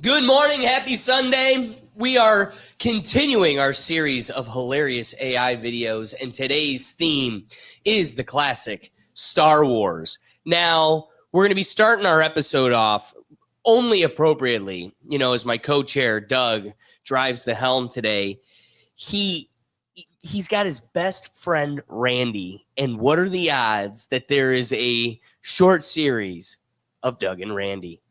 Good morning. Happy Sunday. We are continuing our series of hilarious AI videos, and today's theme is the classic Star Wars. Now, we're going to be starting our episode off only appropriately, as my co-chair, Doug, drives the helm today. He's got his best friend, Randy, and what are the odds that there is a short series of Doug and Randy?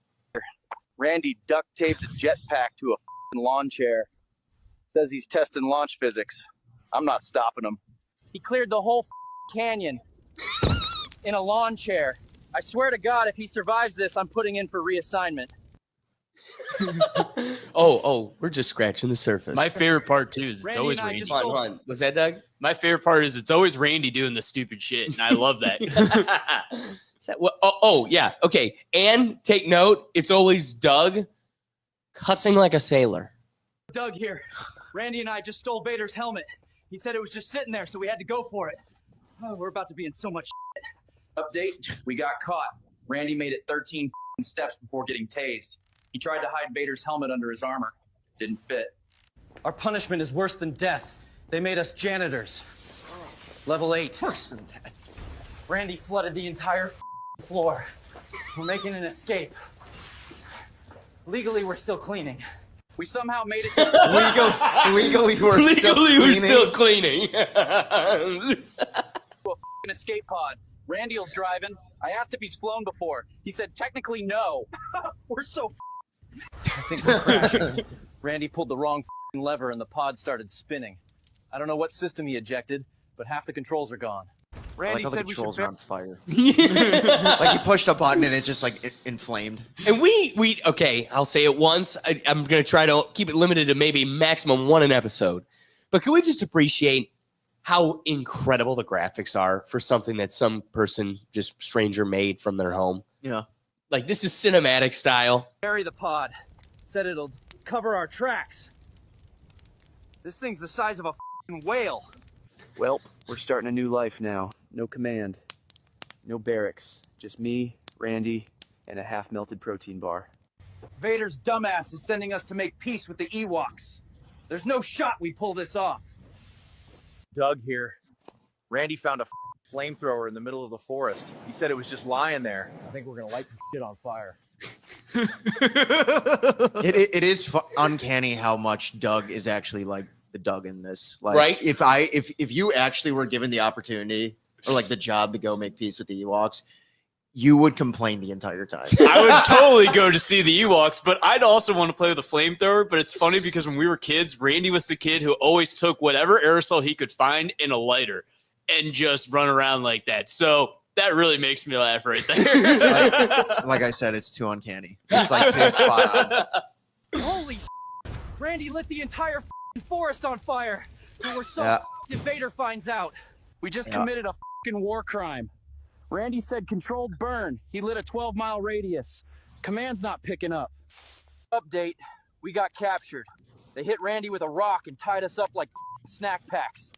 Randy duct taped a jetpack to a lawn chair. Says he's testing launch physics. I'm not stopping him. He cleared the whole canyon in a lawn chair. I swear to God, if he survives this, I'm putting in for reassignment. Oh, we're just scratching the surface. My favorite part, too, is it's always and I Randy. just Hold on. Was that Doug? My favorite part is it's always Randy doing the stupid shit, and I love that. Is that what? Oh, yeah. Okay. And take note, it's always Doug cussing like a sailor. Doug here. Randy and I just stole Vader's helmet. He said it was just sitting there, so we had to go for it. Oh, we're about to be in so much shit. Update, we got caught. Randy made it 13 steps before getting tased. He tried to hide Vader's helmet under his armor. Didn't fit. Our punishment is worse than death. They made us janitors. Level 8. Worse than that. Randy flooded the entire floor. We're making an escape. Legally, we're still cleaning. We somehow made it to Legally, we're still cleaning. a escape pod. Randy's driving. I asked if he's flown before. He said technically no. We're so I think we're crashing. Randy pulled the wrong lever and the pod started spinning. I don't know what system he ejected, but half the controls are gone. Randy said the controls are on fire. Like Like you pushed a button and it just like inflamed. And we okay, I'll say it once. I'm going to try to keep it limited to maybe maximum one an episode. But can we just appreciate how incredible the graphics are for something that some person just stranger made from their home? Yeah. Like, this is cinematic style. Bury the pod. Said it'll cover our tracks. This thing's the size of a whale. Well, we're starting a new life now. No command. No barracks. Just me, Randy, and a half-melted protein bar. Vader's dumbass is sending us to make peace with the Ewoks. There's no shot we pull this off. Doug here. Randy found a flamethrower in the middle of the forest. He said it was just lying there. I think we're gonna light the shit on fire. It is uncanny how much Doug is actually like the Doug in this. Like, Right. If you actually were given the opportunity or like the job to go make peace with the Ewoks, you would complain the entire time. I would totally go to see the Ewoks, but I'd also want to play with the flamethrower. But it's funny because when we were kids, Randy was the kid who always took whatever aerosol he could find in a lighter and just run around like that. So that really makes me laugh right there. Like I said, it's too uncanny. It's like too spot on. Holy Randy lit the entire forest on fire. And we're so Yeah. if Vader finds out. We just Yeah. committed a war crime. Randy said controlled burn. He lit a 12-mile radius. Command's not picking up. Update, we got captured. They hit Randy with a rock and tied us up like snack packs.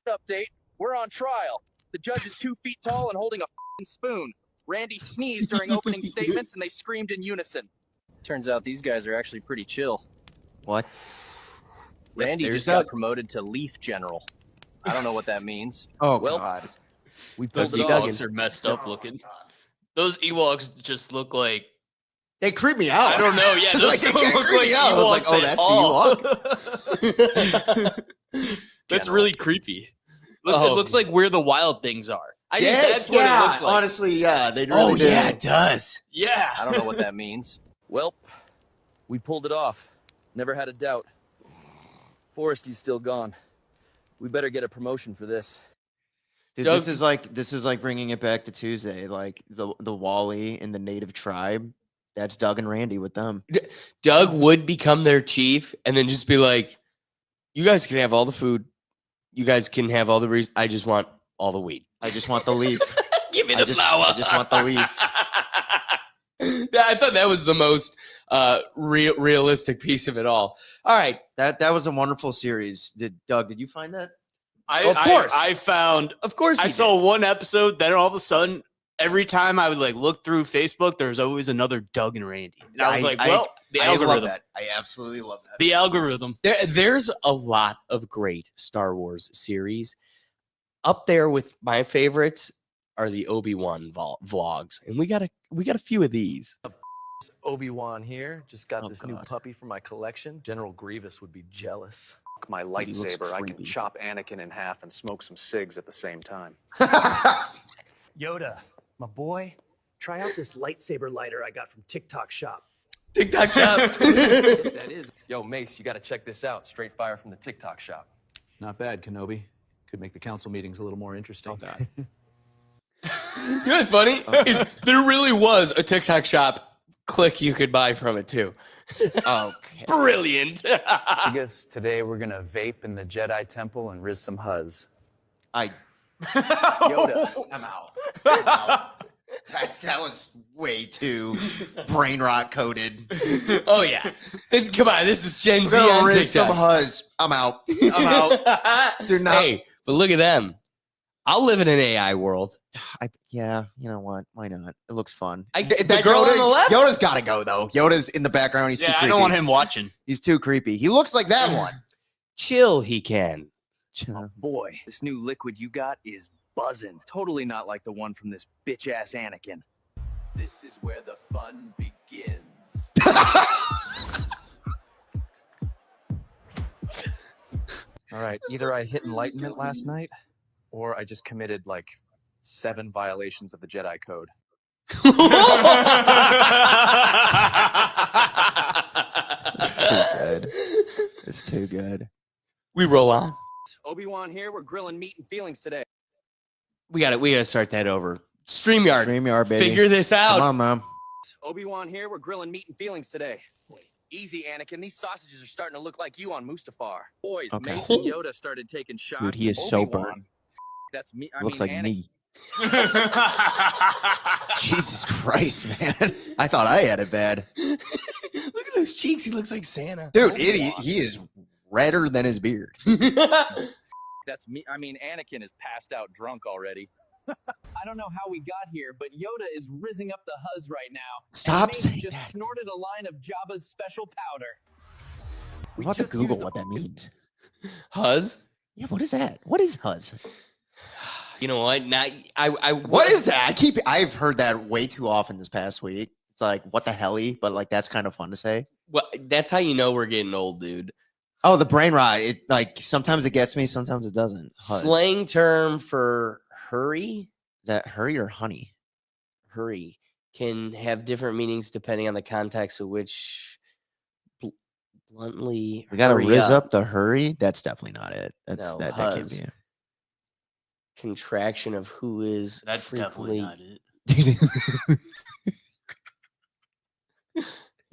Update, we're on trial. The judge is 2 feet tall and holding a spoon. Randy sneezed during opening statements and they screamed in unison. Turns out these guys are actually pretty chill. What? Randy there's just got Doug. promoted to Leaf General. I don't know what that means. Oh Well, God. We Those pulled it off. Ewoks are messed up looking. Those Ewoks just look like, They creep me out. I don't know. Yeah, those Like, they don't can't look creep like me out. I was like, Ewoks oh, at that's all. That's really creepy. It Oh. looks like where the wild things are. That's what it looks like. Honestly, yeah. They really do. it does. Yeah. I don't know what that means. Well, we pulled it off. Never had a doubt. Foresty's still gone. We better get a promotion for this. Dude, Doug- this is like bringing it back to Tuesday, like the Wally and the native tribe. That's Doug and Randy with them. Doug would become their chief and then just be like, you guys can have all the food. You guys can have all the I just want all the weed. I just want the leaf. Give me I the just- flower. I just want the leaf. I thought that was the most realistic piece of it all. All right. That was a wonderful series. Did you find that? Of course. I found Of course I he saw one episode, then all of a sudden every time I would like look through Facebook, there's always another Doug and Randy. And I was like, well, the I love algorithm. that. I absolutely love that. The algorithm. There's a lot of great Star Wars series. Up there with my favorites are the Obi-Wan vlogs, and we got a few of these. Obi-Wan here. Just got Oh, this new God. puppy for my collection. General Grievous would be jealous. My Dude, he looks lightsaber, I can creepy. chop Anakin in half and smoke some cigs at the same time. Yoda, my boy, try out this lightsaber lighter I got from TikTok Shop. TikTok shop. That is. Yo, Mace, you got to check this out. Straight fire from the TikTok shop. Not bad, Kenobi. Could make the council meetings a little more interesting. Oh, God. You know what's funny? Is there really was a TikTok shop click you could buy from it too. Okay. Brilliant. I guess today we're gonna vape in the Jedi Temple and riz some huzz. Yoda. I'm out. That was way too brain rot coded. Oh yeah. Come on, this is Gen We're Z gonna on riz some TikTok. huzz. I'm out. I'm out. Do not. Hey, but look at them. I'll live in an AI world. Yeah, you know what? Why not? It looks fun. The girl on the left? Yoda's got to go though. Yoda's in the background. He's too Yeah, creepy. I don't want him watching. He's too creepy. He looks like that one. Chill, he can. Boy, this new liquid you got is buzzing. Totally not like the one from this bitch-ass Anakin. This is where the fun begins. All right, either I hit enlightenment last night, or I just committed like 7 violations of the Jedi Code. It's too good. It's too good. We roll on. Obi-Wan here. We're grilling meat and feelings today. We gotta start that over. StreamYard. StreamYard, baby. Figure this out. Come on, Mom. Obi-Wan here. We're grilling meat and feelings today. Easy, Anakin. These sausages are starting to look like you on Mustafar. Boys, Okay. Mace and Yoda started taking shots. Dude, he is so Obi-Wan. burnt. That's me. Looks mean, like Anakin. me. Jesus Christ, man. I thought I had it bad. Look at those cheeks. He looks like Santa. Dude, he is redder than his beard. That's me. I mean, Anakin is passed out drunk already. I don't know how we got here, but Yoda is rizzing up the huzz right now. Stop and Mace saying just that. snorted a line of Jabba's special powder. I'm about to just Google used what that means. Huzz? Yeah, what is that? What is Huzz? You know what? Now, What is that? I've heard that way too often this past week. It's like, what the helly? But like, that's kind of fun to say. Well, that's how you know we're getting old, dude. Oh, the brain rot. It like sometimes it gets me, sometimes it doesn't. Huzz. Slang term for hurry. Is that hurry or honey? Hurry can have different meanings depending on the context of which bluntly. We gotta hurry riz up the hurry. That's definitely not it. That's No, that can't huzz. be it. Contraction of who is That's frequently. definitely not it.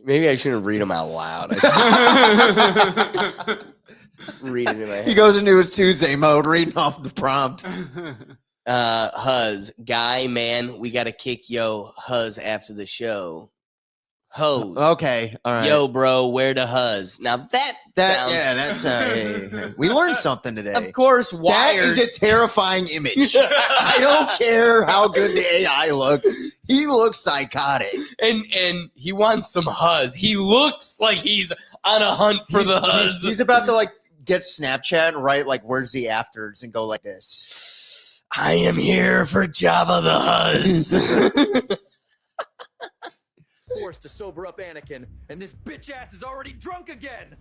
Maybe I shouldn't read them out loud. Read it in my head. He goes into his Tuesday mode, reading off the prompt. Huzz, guy, man, we gotta kick yo Huzz after the show. Hose. Okay, all right. Yo, bro, where to Huzz? Now that sounds. Yeah, that's hey. We learned something today. Of course, That Wired. is a terrifying image. I don't care how good the AI looks. He looks psychotic. and he wants some Huzz. He looks like he's on a hunt for the Huzz. He's about to like get Snapchat and write like words the afters and go like this. I am here for Jabba the Huzz. Forced to sober up Anakin, and this bitch ass is already drunk again.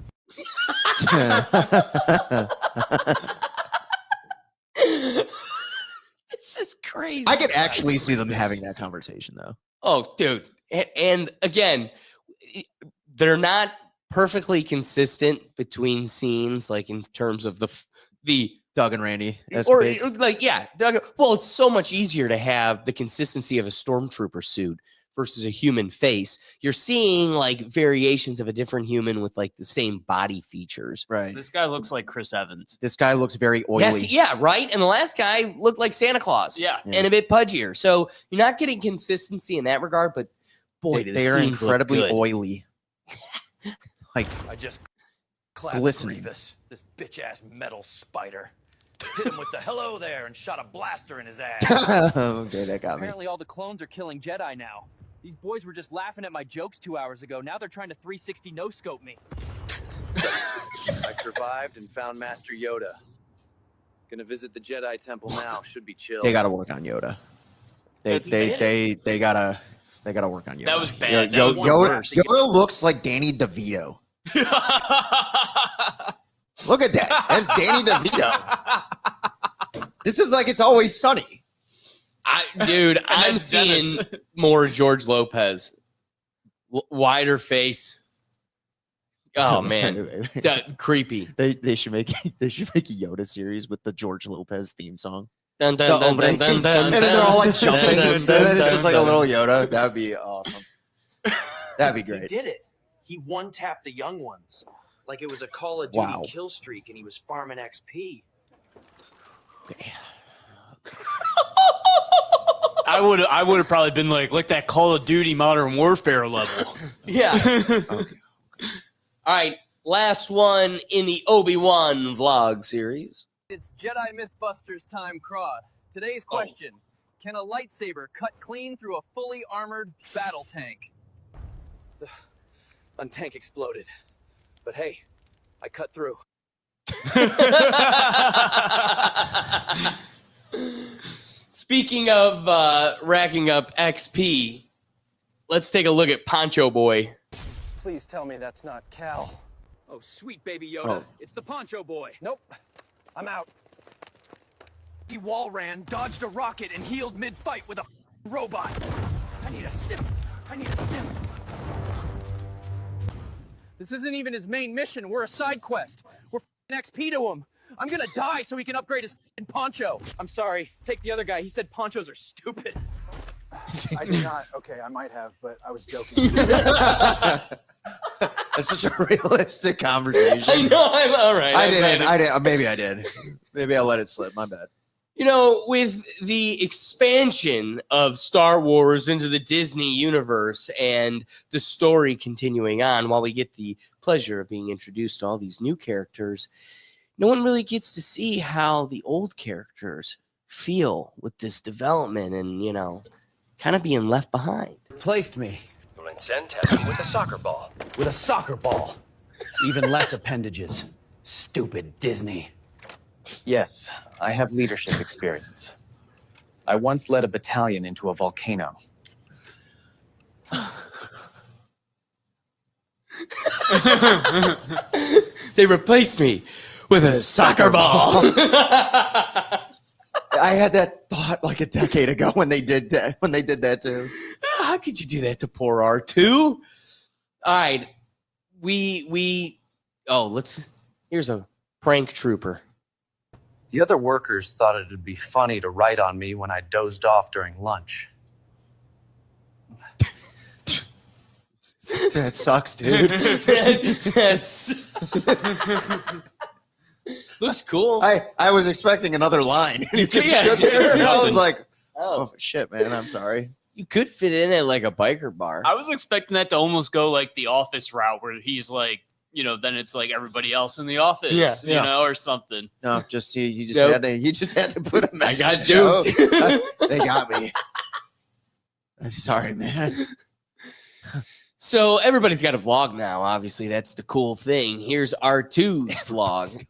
This is crazy. I could actually see them having that conversation though. Oh, dude. And again, they're not perfectly consistent between scenes, like in terms of the Doug and Randy. or escapades. like, yeah, Doug. Well, it's so much easier to have the consistency of a stormtrooper suit versus a human face. You're seeing like variations of a different human with like the same body features. Right. This guy looks like Chris Evans. This guy looks very oily. Yes, yeah, right. And the last guy looked like Santa Claus. Yeah. And a bit pudgier. So you're not getting consistency in that regard, but boy, They are incredibly good. oily. Like I just clapped Glistening. Grievous, this bitch ass metal spider. hit him with the hello there and shot a blaster in his ass. Okay, that got me. Apparently all the clones are killing Jedi now. These boys were just laughing at my jokes 2 hours ago. Now they're trying to 360 no-scope me. I survived and found Master Yoda. Gonna visit the Jedi Temple now. Should be chill. They gotta work on Yoda. They gotta work on Yoda. That was bad. That Yo, was the Yoda, worst. Yoda looks like Danny DeVito. Look at that. That's Danny DeVito. This is like It's Always Sunny. Dude, I'm that's seeing Dennis. more George Lopez. Wider face. Oh man, creepy. They should make a Yoda series with the George Lopez theme song. Dun, dun, dun, dun, dun, And dun, then they're all like dun, jumping, dun, and then it's dun, just like a dun. little Yoda. That'd be awesome. That'd be He great. did it. He one-tapped the young ones. Like it was a Call of Duty kill streak and he was farming XP. I would have probably been like that Call of Duty Modern Warfare level. Yeah. Okay. All right, last one in the Obi-Wan vlog series. It's Jedi Mythbusters time, Crawd. Today's question, can a lightsaber cut clean through a fully armored battle tank? One tank exploded. But hey, I cut through. Speaking of racking up XP, let's take a look at Poncho Boy. Please tell me that's not Cal. Oh, sweet baby Yoda. Oh. It's the Poncho Boy. Nope. I'm out. He wall ran, dodged a rocket, and healed mid-fight with a robot. I need a stim. This isn't even his main mission. We're a side quest. We're XP to him. I'm gonna die so he can upgrade his poncho. I'm sorry. Take the other guy. He said ponchos are stupid. I did not. Okay, I might have, but I was joking. That's such a realistic conversation. I know, I'm all right. I didn't. Maybe I did. Maybe I let it slip. My bad. You know, with the expansion of Star Wars into the Disney universe and the story continuing on, while we get the pleasure of being introduced to all these new characters, no one really gets to see how the old characters feel with this development and, you know, kind of being left behind. Replaced me Well, then send Tessie with a soccer ball. with a soccer ball. Even less appendages. Stupid Disney. Yes, I have leadership experience. I once led a battalion into a volcano. They replaced me with a soccer ball. I had that thought like a decade ago when they did that too. How could you do that to poor R2? All right. Here's a prank trooper. The other workers thought it'd be funny to write on me when I dozed off during lunch. That sucks, dude. That's looks cool. I was expecting another line. And he just stood there, and I was like, oh shit, man, I'm sorry. You could fit in at like a biker bar. I was expecting that to almost go like the Office route, where he's like, you know, then it's like everybody else in the office, you know, or something. No, just he just Nope. had to put a I message. got duped. out. They got me. I'm sorry, man. So everybody's got a vlog now. Obviously, that's the cool thing. Here's R2's vlog.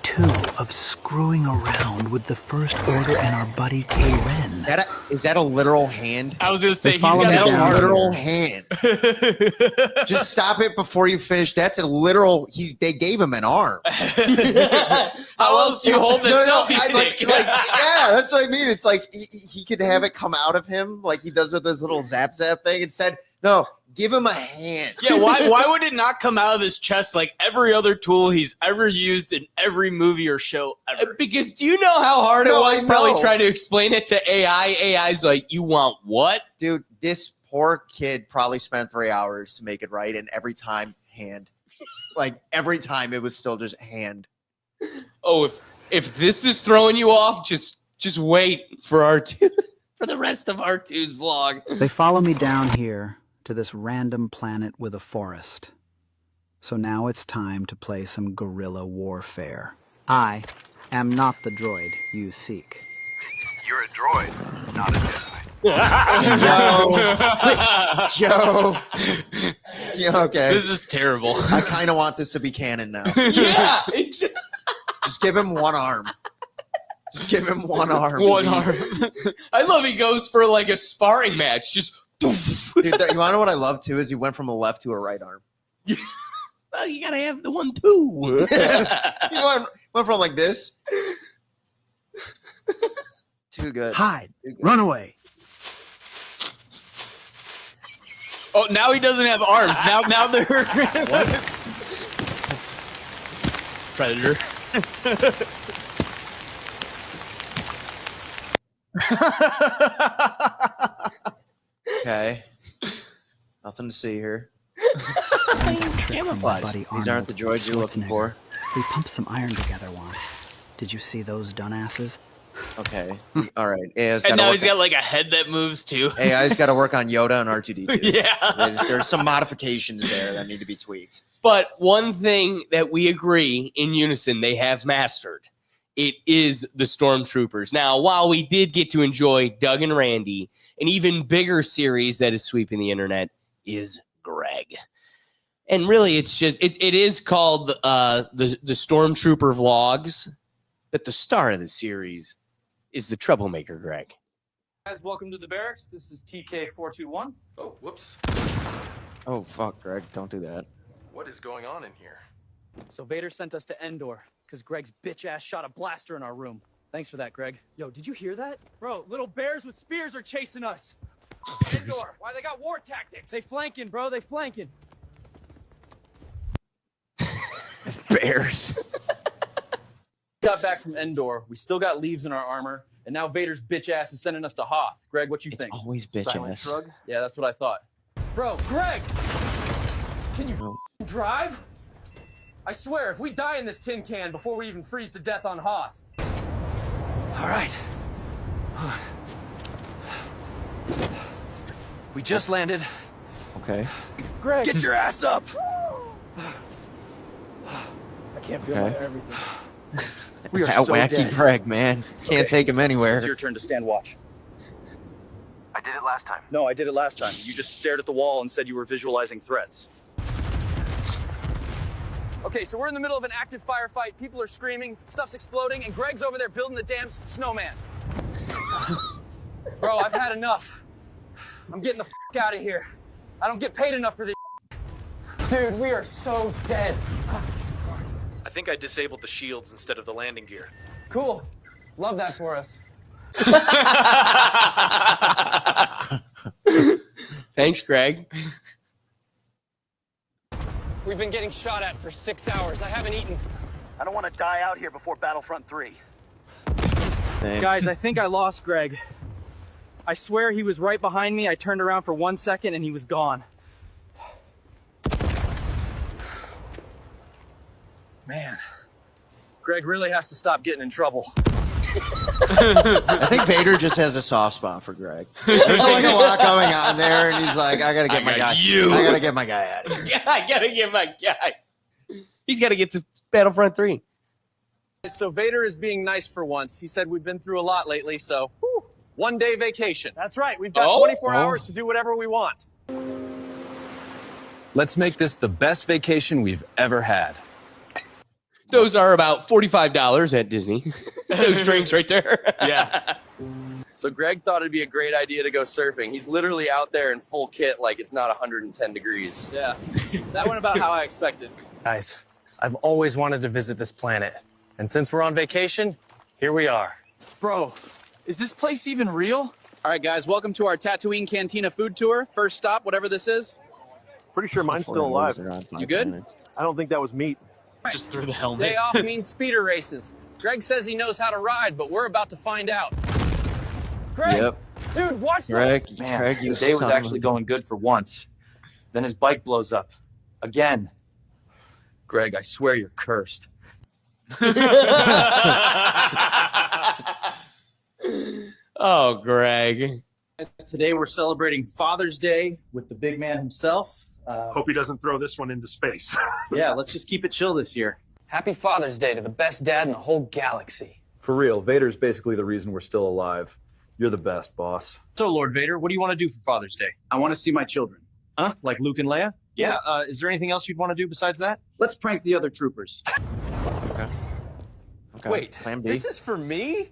2 of screwing around with the First Order and our buddy K-Ren. Is that a literal hand? I was gonna say he's follow Is me that down a literal here. hand? Just stop it before you finish. That's a literal. They gave him an arm. How else do you hold the selfie stick? Yeah, that's what I mean. It's like he could have it come out of him like he does with his little zap thing. Instead, no, give him a hand. Yeah, why would it not come out of his chest like every other tool he's ever used in every movie or show ever? Because do you know how hard it No, was I probably know. trying to explain it to AI? AI's like, you want what? Dude, this poor kid probably spent 3 hours to make it right, and every time hand. Like every time it was still just hand. Oh, if this is throwing you off, just wait for R2 for the rest of R2's vlog. They follow me down here to this random planet with a forest. So now it's time to play some guerrilla warfare. I am not the droid you seek. You're a droid, not a Jedi. Yo, okay. This is terrible. I kind of want this to be canon now. Yeah. Just give him one arm. Just give him one arm. One arm. I love he goes for like a sparring match. Just Dude, you want to know what I love too is he went from a left to a right arm. well, you gotta have the one too. He went from like this. Too good. Hide. Run away. Oh, now he doesn't have arms. Now they're Predator. Okay. Nothing to see here. Trick from your Camouflage. buddy These aren't the Arnold droids you're looking Schwarzenegger. for. We pumped some iron together once. Did you see those dunasses? Okay. All right. AI's And gotta now work he's got like a head that moves too. AI's got to work on Yoda and R2D2. Yeah. There's some modifications there that need to be tweaked. But one thing that we agree in unison they have mastered, it is the Stormtroopers. Now, while we did get to enjoy Doug and Randy, an even bigger series that is sweeping the internet is Greg. And really, it's just it is called the Stormtrooper Vlogs, but the star of the series is the troublemaker Greg. Guys, welcome to the barracks. This is TK421. Oh, whoops. Oh, fuck, Greg. Don't do that. What is going on in here? So Vader sent us to Endor because Greg's bitch ass shot a blaster in our room. Thanks for that, Greg. Yo, did you hear that? Bro, little bears with spears are chasing us. Endor, why they got war tactics? They flanking, bro. They flanking. Bears. Got back from Endor. We still got leaves in our armor, and now Vader's bitch ass is sending us to Hoth. Greg, what you It's think? always bitch Silent ass. shrug? Yeah, that's what I thought. Bro, Greg, can you drive? I swear, if we die in this tin can before we even freeze to death on Hoth. All right. We just landed. Okay. Greg, get your ass up. I can't feel Okay. my everything. We are That so wacky dead. Greg, man. Can't take him anywhere. It's your turn to stand watch. I did it last time. No, I did it last time. You just stared at the wall and said you were visualizing threats. Okay, so we're in the middle of an active firefight. People are screaming, stuff's exploding, and Greg's over there building the damn snowman. Bro, I've had enough. I'm getting the f out of here. I don't get paid enough for this. Dude, we are so dead. I think I disabled the shields instead of the landing gear. Cool. Love that for us. Thanks, Greg. We've been getting shot at for 6 hours. I haven't eaten. I don't want to die out here before Battlefront 3. Guys, I think I lost Greg. I swear he was right behind me. I turned around for 1 second and he was gone. Man, Greg really has to stop getting in trouble. I think Vader just has a soft spot for Greg. There's like a lot going on there, and he's like, I gotta get my guy. I gotta get my guy out of here. I gotta get my guy. He's gotta get to Battlefront 3. So Vader is being nice for once. He said we've been through a lot lately, so 1 day vacation. That's right. We've got 24 hours to do whatever we want. Let's make this the best vacation we've ever had. Those are about $45 at Disney. Those drinks right there. Yeah. So Greg thought it'd be a great idea to go surfing. He's literally out there in full kit like it's not 110 degrees. Yeah, that went about how I expected. Guys, I've always wanted to visit this planet. And since we're on vacation, here we are. Bro, is this place even real? All right, guys, welcome to our Tatooine Cantina food tour. First stop, whatever this is. Pretty sure mine's still alive. You good? I don't think that was meat. Just through the helmet. Day off means speeder races. Greg says he knows how to ride, but we're about to find out. Greg, Yep. dude, watch Greg, that. Man, Greg, you the day was son of actually a- going good for once. Then his bike blows up. Again. Greg, I swear you're cursed. Oh, Greg. Today we're celebrating Father's Day with the big man himself. Hope he doesn't throw this one into space. Yeah, let's just keep it chill this year. Happy Father's Day to the best dad in the whole galaxy. For real, Vader's basically the reason we're still alive. You're the best, boss. So, Lord Vader, what do you want to do for Father's Day? I want to see my children. Huh? Like Luke and Leia? Yeah. Is there anything else you'd want to do besides that? Let's prank the other troopers. Okay. Wait, Plan B. this is for me?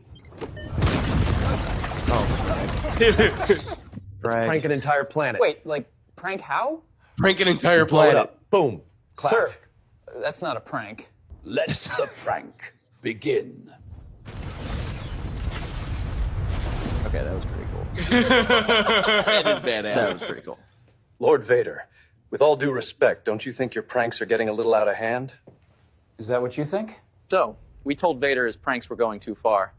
Greg. Prank an entire planet. Wait, like, prank how? Prank an entire Blow it planet. up. Boom. Classic. Sir, that's not a prank. Let the prank begin. Okay, that was pretty cool. That is badass. That was pretty cool. Lord Vader, with all due respect, don't you think your pranks are getting a little out of hand? Is that what you think? So, we told Vader his pranks were going too far.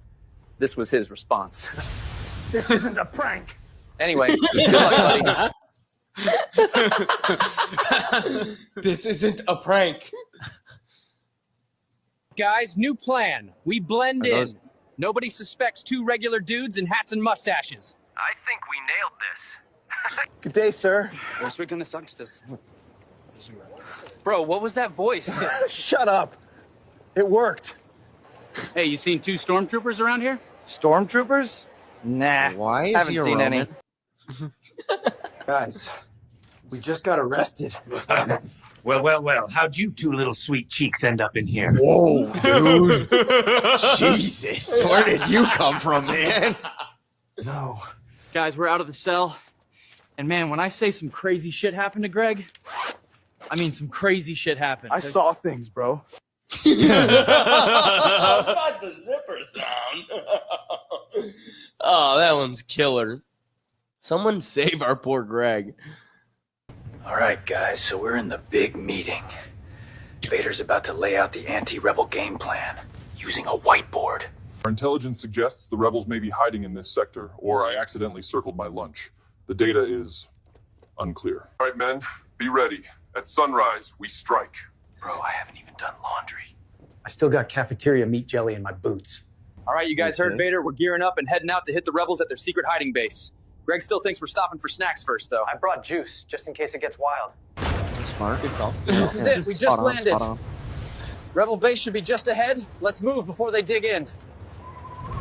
This was his response. This isn't a prank. Anyway, good luck, buddy. This isn't a prank. Guys, new plan. We blend Are those- in. Nobody suspects two regular dudes in hats and mustaches. I think we nailed this. Good day, sir. Bro, what was that voice? Shut up. It worked. Hey, you seen two stormtroopers around here? Stormtroopers? Nah. Why is Haven't he a seen any. Roman? Guys, we just got arrested. Well. How'd you two little sweet cheeks end up in here? Whoa, dude. Jesus. Where did you come from, man? No. Guys, we're out of the cell. And man, when I say some crazy shit happened to Greg, I mean some crazy shit happened. I saw things, bro. How about the zipper sound? Oh, that one's killer. Someone save our poor Greg. All right, guys, so we're in the big meeting. Vader's about to lay out the anti-rebel game plan using a whiteboard. Our intelligence suggests the rebels may be hiding in this sector, or I accidentally circled my lunch. The data is unclear. All right, men, be ready. At sunrise, we strike. Bro, I haven't even done laundry. I still got cafeteria meat jelly in my boots. All right, you guys heard Vader. We're gearing up and heading out to hit the rebels at their secret hiding base. Greg still thinks we're stopping for snacks first, though. I brought juice, just in case it gets wild. Smart. Good call. This is it. We just Spot on, landed. spot on. Rebel base should be just ahead. Let's move before they dig in.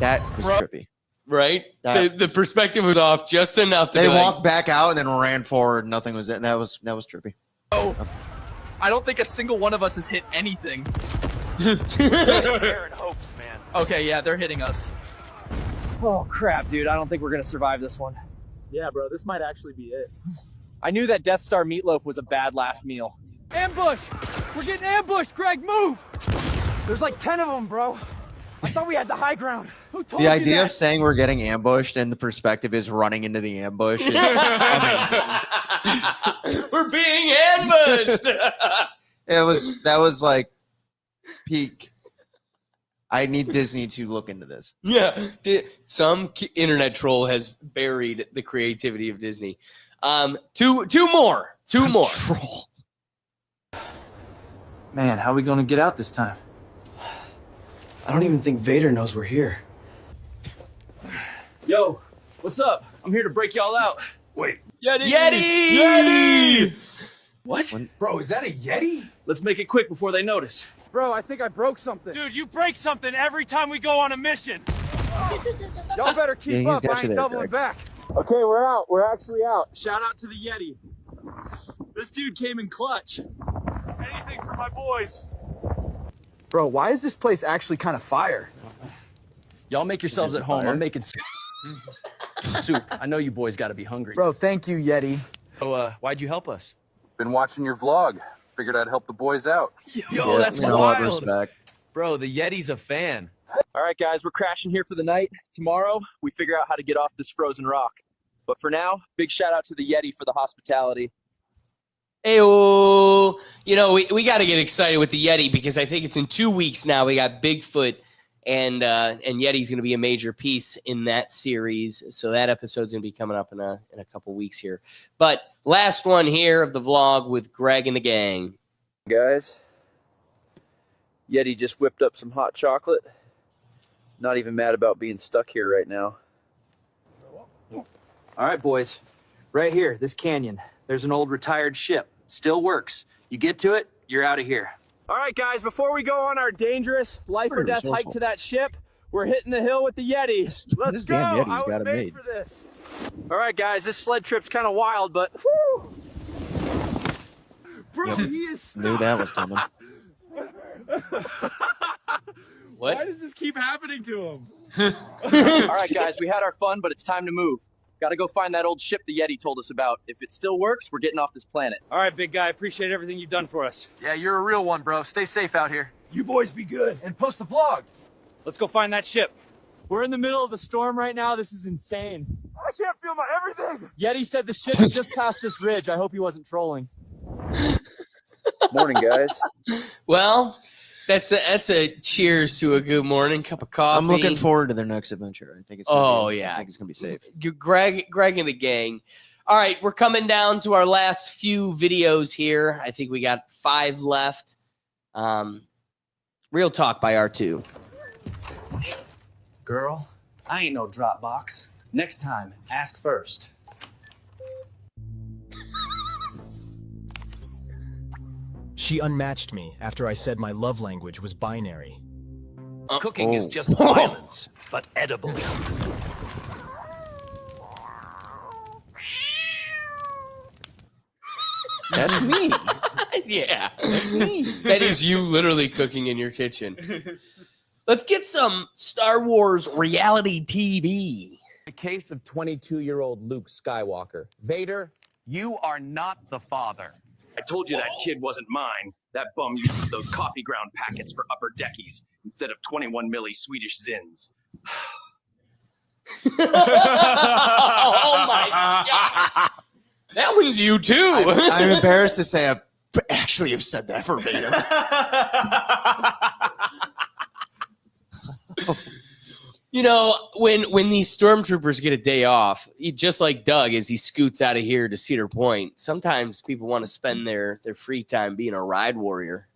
That was trippy. Right? That- The perspective was off just enough to They be like, walked back out and then ran forward. Nothing was in. That was trippy. I don't think a single one of us has hit anything. Aaron hopes, man. Okay, yeah, they're hitting us. Oh, crap, dude. I don't think we're going to survive this one. Yeah, bro, this might actually be it. I knew that Death Star meatloaf was a bad last meal. Ambush! We're getting ambushed, Greg, move! There's like 10 of them, bro. I thought we had the high ground. Who told The you idea that? of saying we're getting ambushed and the perspective is running into the ambush is amazing. we're being ambushed. That was like peak. I need Disney to look into this. Yeah, some internet troll has buried the creativity of Disney. Two more. Troll. Man, how are we going to get out this time? I don't even think Vader knows we're here. Yo, what's up? I'm here to break y'all out. Wait, Yeti! What? Bro, is that a Yeti? Let's make it quick before they notice. Bro, I think I broke something. Dude, you break something every time we go on a mission. Y'all better keep Yeah, he's up. got I you ain't there, doubling Greg. back. Okay, we're out. We're actually out. Shout out to the Yeti. This dude came in clutch. Anything for my boys. Bro, why is this place actually kind of fire? Y'all make yourselves Is at this home. fire? I'm making soup. I know you boys got to be hungry. Bro, thank you, Yeti. So, why'd you help us? Been watching your vlog. Figured I'd help the boys out. Yo, Yeah, that's you know what, wild. respect. Bro, the Yeti's a fan. All right, guys, we're crashing here for the night. Tomorrow, we figure out how to get off this frozen rock. But for now, big shout out to the Yeti for the hospitality. Ayo. You know, we got to get excited with the Yeti because I think it's in 2 weeks now. We got Bigfoot and Yeti's going to be a major piece in that series. So that episode's going to be coming up in a couple weeks here. But last one here of the vlog with Greg and the gang. Guys, Yeti just whipped up some hot chocolate. Not even mad about being stuck here right now. All right, boys. Right here, this canyon. There's an old retired ship. Still works. You get to it, you're out of here. All right, guys, before we go on our dangerous life or death hike to that ship, we're hitting the hill with the Yeti. Let's go. Damn Yeti's I was got it made made. for this. All right, guys, this sled trip's kind of wild, but whew. Bro, Yep. he is stuck. Knew that was coming. What? Why does this keep happening to him? All right, guys, we had our fun, but it's time to move. Gotta go find that old ship the Yeti told us about. If it still works, we're getting off this planet. All right, big guy, appreciate everything you've done for us. Yeah, you're a real one, bro. Stay safe out here. You boys be good. And post a vlog. Let's go find that ship. We're in the middle of the storm right now. This is insane. I can't feel my everything. Yeti said the ship's just past this ridge. I hope he wasn't trolling. Morning, guys. Well, that's a cheers to a good morning cup of coffee. I'm looking forward to their next adventure. I think it's. I think it's gonna be safe. Greg and the gang. All right, we're coming down to our last few videos here. I think we got 5 left. Real talk by R2. Girl, I ain't no drop box. Next time, ask first. She unmatched me after I said my love language was binary. Cooking is just violence, but edible. That's me. Yeah, that's me. That is you literally cooking in your kitchen. Let's get some Star Wars reality TV. The case of 22-year-old Luke Skywalker. Vader, you are not the father. I told you that kid wasn't mine. That bum uses those coffee ground packets for upper deckies instead of 21 milli Swedish zins. Oh my god. That one's you too. I'm embarrassed to say I actually have said that verbatim. You know, when these stormtroopers get a day off, just like Doug as he scoots out of here to Cedar Point, sometimes people want to spend their free time being a ride warrior.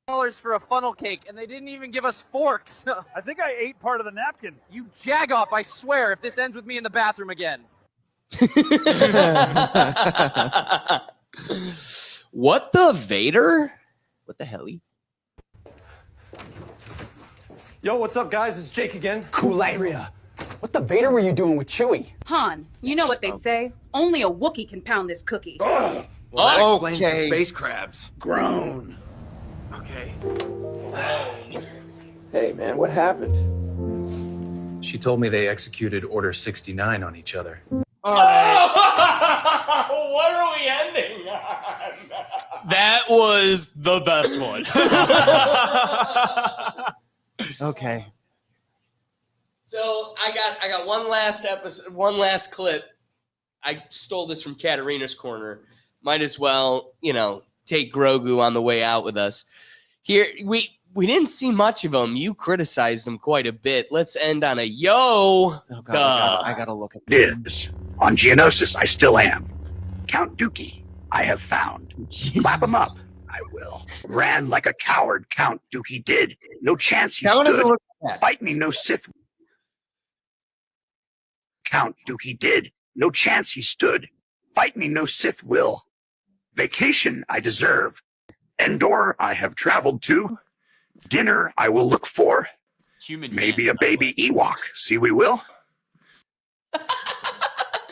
$10 for a funnel cake, and they didn't even give us forks. I think I ate part of the napkin. You jag off, I swear, if this ends with me in the bathroom again. What the Vader? What the hell? Yo, what's up, guys? It's Jake again. Coolaria. What the Vader were you doing with Chewie? Han, you know what they say. Only a Wookiee can pound this cookie. Well, that explains the space crabs. Grown. Okay. Hey, man, what happened? She told me they executed Order 69 on each other. What are we ending on? That was the best one. Okay. So I got one last episode, one last clip. I stole this from Katarina's Corner. Might as well, take Grogu on the way out with us. Here we didn't see much of him. You criticized him quite a bit. Let's end on a yo. Oh God, I gotta look at Is on Geonosis. I still am. Count Dookie. I have found. Clap him up. I will. Ran like a coward. Count Dookie did. No chance he stood. Fight me, no Sith. Count Dookie did. No chance he stood. Fight me, no Sith will. Vacation I deserve. Endor I have traveled to. Dinner I will look for. Maybe a baby Ewok. See we will.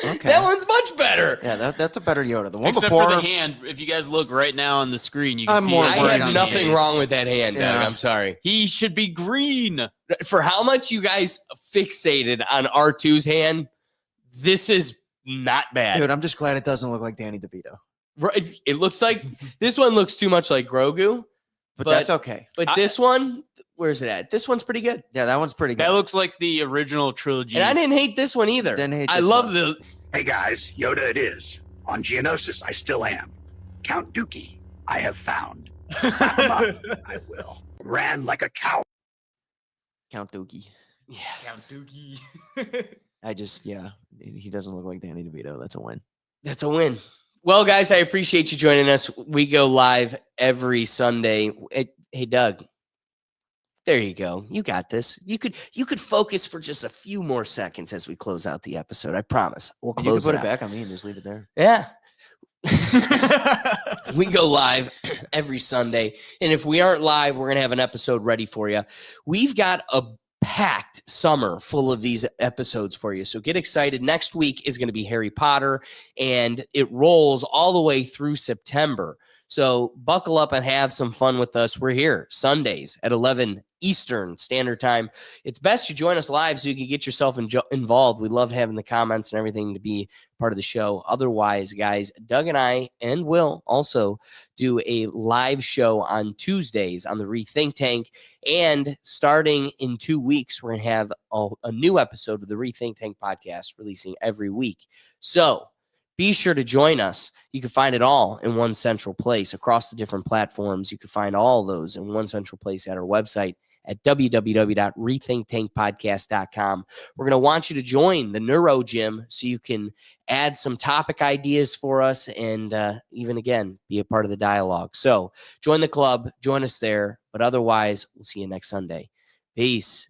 Okay. That one's much better. Yeah, that's a better Yoda. The one Except before. for the hand. If you guys look right now on the screen, you can I'm see more I worried had on nothing his. wrong with that hand, Doug. Yeah. I'm sorry. he should be green. For how much you guys fixated on R2's hand, this is not bad. Dude, I'm just glad it doesn't look like Danny DeVito. Right, it looks like this one looks too much like Grogu, But that's okay. But this one, where's it at? This one's pretty good. Yeah, that one's pretty good. That looks like the original trilogy. And I didn't hate this one either. Didn't hate I this love one. the. Hey guys, Yoda it is. On Geonosis I still am. Count Dookie I have found. Clap him up. I will. Ran like a cow. Count Dookie. Yeah. Count Dookie. He doesn't look like Danny DeVito. That's a win. That's a win. Well, guys, I appreciate you joining us. We go live every Sunday. Hey, Doug. There you go. You got this. You could focus for just a few more seconds as we close out the episode. I promise. We'll You can close put it it out. back on me and just leave it there. Yeah. We go live every Sunday. And if we aren't live, we're going to have an episode ready for you. We've got a packed summer full of these episodes for you. So get excited. Next week is going to be Harry Potter, and it rolls all the way through September. So buckle up and have some fun with us. We're here Sundays at 11 Eastern Standard Time. It's best you join us live so you can get yourself involved. We love having the comments and everything to be part of the show. Otherwise, guys, Doug and I and Will also do a live show on Tuesdays on the REthink Tank. And starting in 2 weeks, we're going to have a new episode of the REthink Tank podcast releasing every week. So be sure to join us. You can find it all in one central place across the different platforms. You can find all those in one central place at our website at www.rethinktankpodcast.com. We're going to want you to join the Neuro Gym so you can add some topic ideas for us and even, again, be a part of the dialogue. So join the club, join us there. But otherwise, we'll see you next Sunday. Peace.